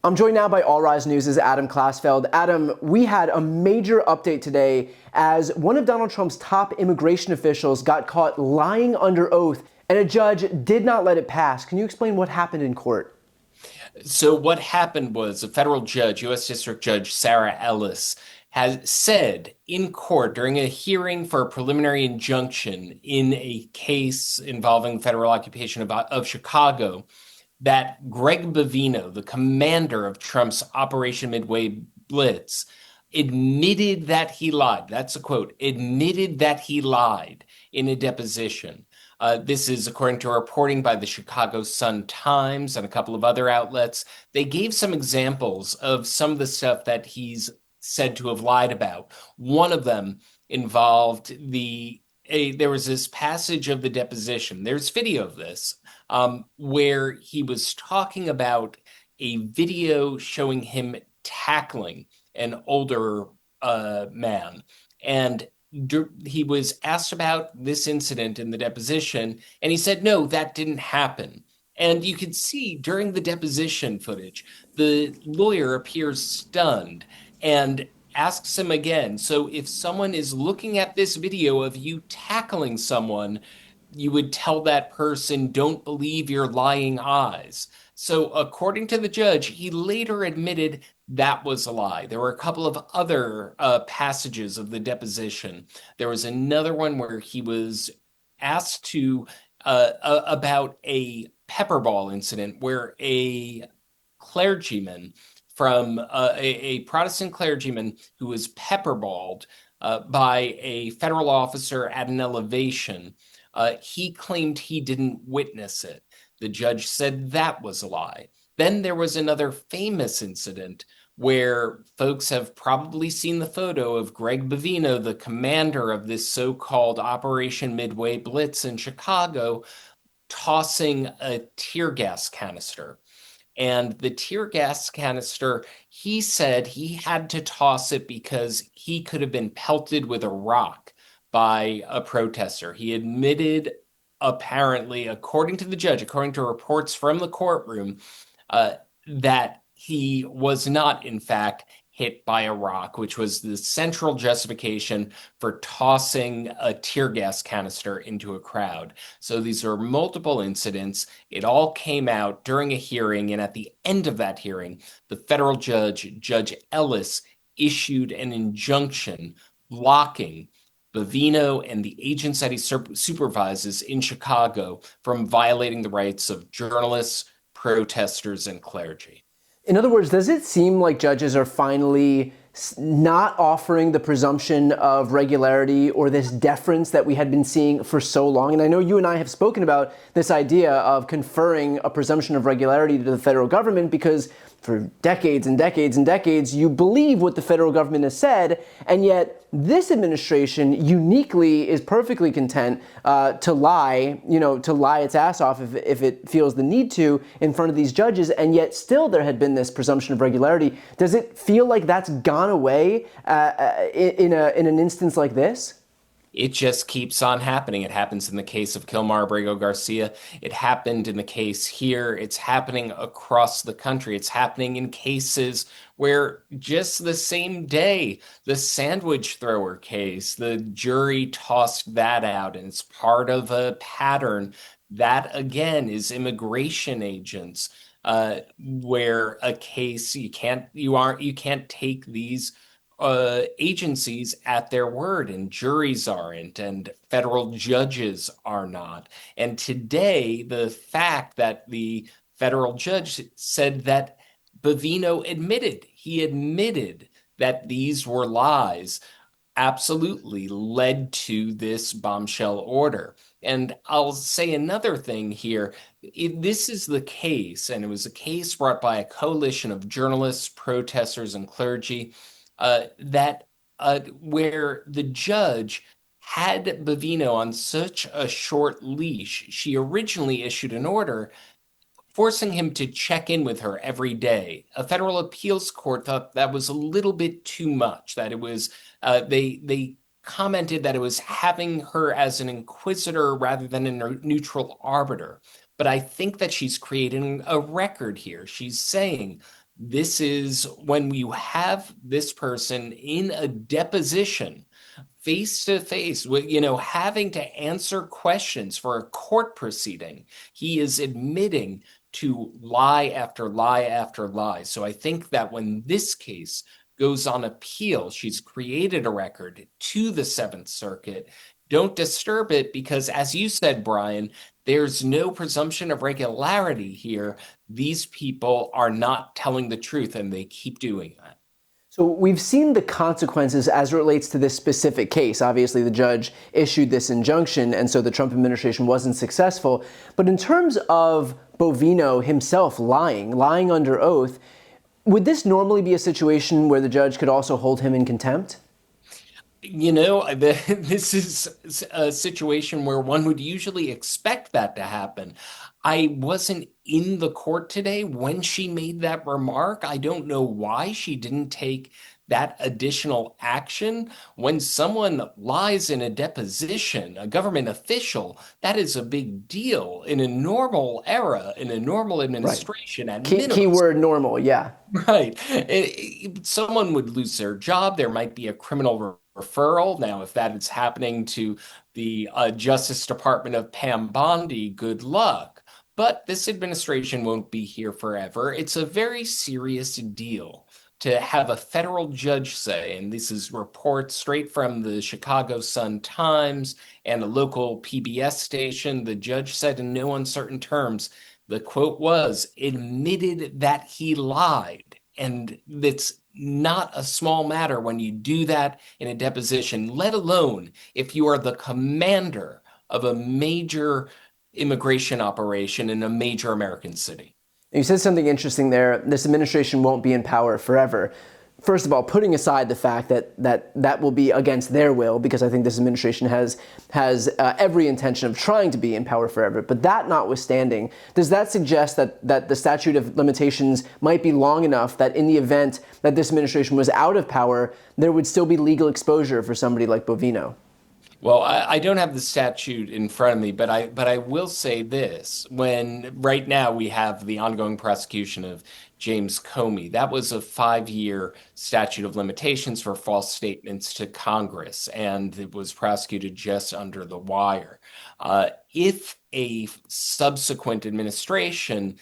I'm joined now by All Rise News' Adam Klasfeld. Adam, we had a major update today as one of Donald Trump's top immigration officials got caught lying under oath, and a judge did not let it pass. Can you explain what happened in court? So what happened was a federal judge, U.S. District Judge Sarah Ellis, has said in court during a hearing for a preliminary injunction in a case involving federal occupation of Chicago that Greg Bovino, the commander of Trump's Operation Midway Blitz, admitted that he lied. That's a quote, admitted that he lied in a deposition. This is according to reporting by the Chicago Sun-Times and a couple of other outlets. They gave some examples of some of the stuff that he's said to have lied about. One of them involved there was this passage of the deposition. There's video of this where he was talking about a video showing him tackling an older man. And he was asked about this incident in the deposition, and he said, no, that didn't happen. And you can see during the deposition footage, the lawyer appears stunned and asks him again. So if someone is looking at this video of you tackling someone, you would tell that person, don't believe your lying eyes. So, according to the judge, he later admitted that was a lie. There were a couple of other passages of the deposition. There was another one where he was asked about a pepper ball incident where a clergyman a Protestant clergyman who was pepperballed by a federal officer at an elevation. He claimed he didn't witness it. The judge said that was a lie. Then there was another famous incident where folks have probably seen the photo of Greg Bovino, the commander of this so-called Operation Midway Blitz in Chicago, tossing a tear gas canister. And the tear gas canister, he said he had to toss it because he could have been pelted with a rock by a protester. He admitted, apparently, according to the judge, according to reports from the courtroom, that he was not, in fact, hit by a rock, which was the central justification for tossing a tear gas canister into a crowd. So these are multiple incidents. It all came out during a hearing, and at the end of that hearing, the federal judge, Judge Ellis, issued an injunction blocking Bovino and the agents that he supervises in Chicago from violating the rights of journalists, protesters, and clergy. In other words, does it seem like judges are finally not offering the presumption of regularity or this deference that we had been seeing for so long? And I know you and I have spoken about this idea of conferring a presumption of regularity to the federal government because for decades and decades and decades, you believe what the federal government has said, and yet this administration uniquely is perfectly content to lie, to lie its ass off if it feels the need to in front of these judges, and yet still there had been this presumption of regularity. Does it feel like that's gone away in an instance like this? It just keeps on happening. It happens in the case of Kilmar Abrego Garcia. It happened in the case here. It's happening across the country. It's happening in cases where just the same day, the sandwich thrower case, the jury tossed that out, and it's part of a pattern. That again is immigration agents, where a case you can't take these agencies at their word, and juries aren't, and federal judges are not. And today, the fact that the federal judge said that he admitted that these were lies, absolutely led to this bombshell order. And I'll say another thing here. This is the case, and it was a case brought by a coalition of journalists, protesters, and clergy that where the judge had Bovino on such a short leash. She originally issued an order forcing him to check in with her every day. A federal appeals court thought that was a little bit too much, that it was, they commented that it was having her as an inquisitor rather than a neutral arbiter. But I think that she's creating a record here. She's saying This is when you have this person in a deposition face to face with, having to answer questions for a court proceeding. He is admitting to lie after lie after lie. So I think that when this case goes on appeal, she's created a record to the Seventh Circuit. Don't disturb it because, as you said, Brian, there's no presumption of regularity here. These people are not telling the truth and they keep doing that. So we've seen the consequences as it relates to this specific case. Obviously, the judge issued this injunction, and so the Trump administration wasn't successful. But in terms of Bovino himself lying under oath, would this normally be a situation where the judge could also hold him in contempt? This is a situation where one would usually expect that to happen. I wasn't in the court today when she made that remark. I don't know why she didn't take that additional action. When someone lies in a deposition, a government official, that is a big deal in a normal era, in a normal Right. administration at minimum. Keyword normal, yeah. Right. Someone would lose their job. There might be a criminal referral. Now, if that is happening to the Justice Department of Pam Bondi, good luck. But this administration won't be here forever. It's a very serious deal to have a federal judge say, and this is reports straight from the Chicago Sun-Times and a local PBS station. The judge said in no uncertain terms, the quote was, admitted that he lied. And it's not a small matter when you do that in a deposition, let alone if you are the commander of a major immigration operation in a major American city. You said something interesting there. This administration won't be in power forever. First of all, putting aside the fact that will be against their will, because I think this administration has every intention of trying to be in power forever. But that notwithstanding, does that suggest that the statute of limitations might be long enough that in the event that this administration was out of power, there would still be legal exposure for somebody like Bovino? Well, I don't have the statute in front of me, but I will say this. When right now we have the ongoing prosecution of James Comey, that was a 5-year statute of limitations for false statements to Congress, and it was prosecuted just under the wire. If a subsequent administration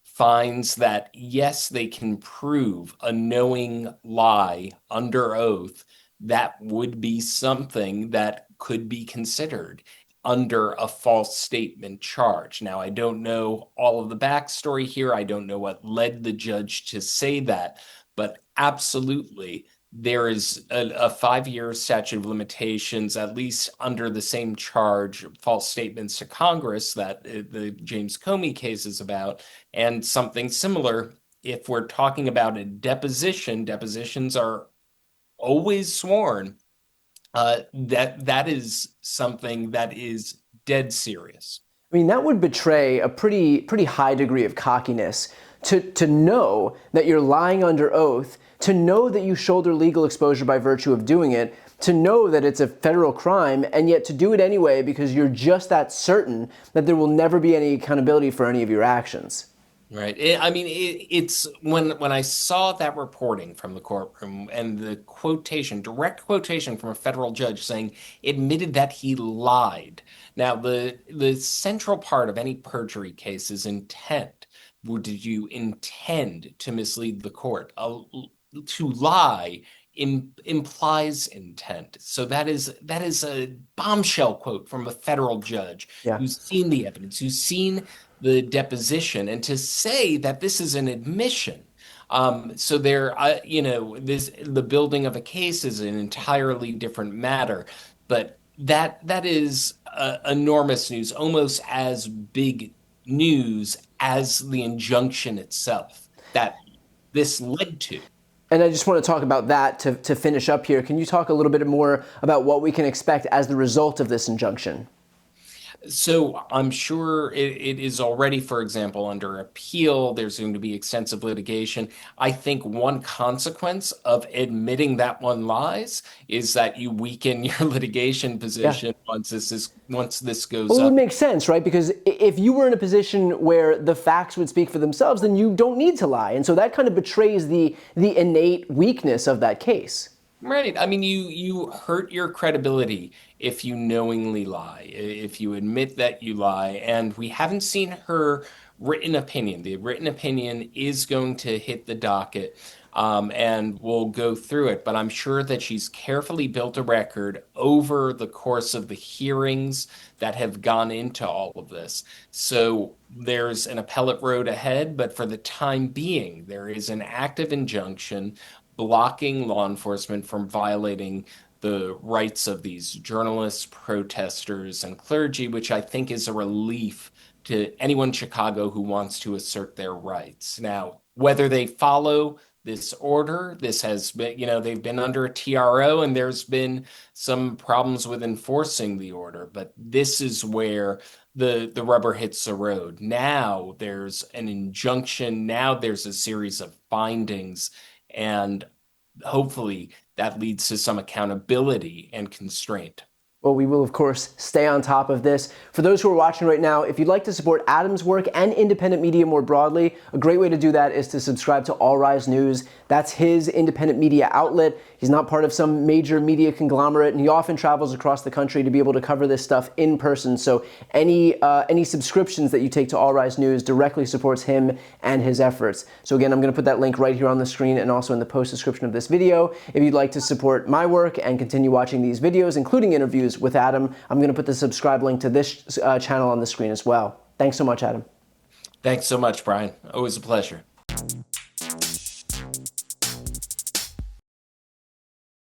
finds that, yes, they can prove a knowing lie under oath, that would be something that could be considered under a false statement charge. Now, I don't know all of the backstory here. I don't know what led the judge to say that, but absolutely, there is a 5-year statute of limitations, at least under the same charge, false statements to Congress that the James Comey case is about, and something similar. If we're talking about a deposition, depositions are always sworn. That is something that is dead serious. I mean, that would betray a pretty high degree of cockiness to know that you're lying under oath, to know that you shoulder legal exposure by virtue of doing it, to know that it's a federal crime, and yet to do it anyway because you're just that certain that there will never be any accountability for any of your actions. Right. It's when I saw that reporting from the courtroom and the quotation, direct quotation from a federal judge saying admitted that he lied. Now, the central part of any perjury case is intent. Did you intend to mislead the court? To lie implies intent. So that is a bombshell quote from a federal judge Yeah. who's seen the evidence, who's seen the deposition, and to say that this is an admission. So the building of a case is an entirely different matter, but that is enormous news, almost as big news as the injunction itself that this led to. And I just want to talk about that to finish up here. Can you talk a little bit more about what we can expect as the result of this injunction? So I'm sure it is already, for example, under appeal. There's going to be extensive litigation. I think one consequence of admitting that one lies is that you weaken your litigation Yeah. position once this goes Well, it would up. make sense, right? Because if you were in a position where the facts would speak for themselves, then you don't need to lie. And so that kind of betrays the innate weakness of that case. Right. I mean, you hurt your credibility if you knowingly lie, if you admit that you lie. And we haven't seen her written opinion. The written opinion is going to hit the docket, and we'll go through it. But I'm sure that she's carefully built a record over the course of the hearings that have gone into all of this. So there's an appellate road ahead, but for the time being, there is an active injunction blocking law enforcement from violating the rights of these journalists, protesters, and clergy, which I think is a relief to anyone in Chicago who wants to assert their rights. Now, whether they follow this order, this has been, they've been under a TRO and there's been some problems with enforcing the order, but this is where the rubber hits the road. Now there's an injunction, now there's a series of findings, and hopefully that leads to some accountability and constraint. Well, we will, of course, stay on top of this. For those who are watching right now, if you'd like to support Adam's work and independent media more broadly, a great way to do that is to subscribe to All Rise News. That's his independent media outlet. He's not part of some major media conglomerate, and he often travels across the country to be able to cover this stuff in person. So any subscriptions that you take to All Rise News directly supports him and his efforts. So again, I'm going to put that link right here on the screen and also in the post description of this video. If you'd like to support my work and continue watching these videos, including interviews with Adam, I'm going to put the subscribe link to this channel on the screen as well. Thanks so much, Adam. Thanks so much, Brian. Always a pleasure.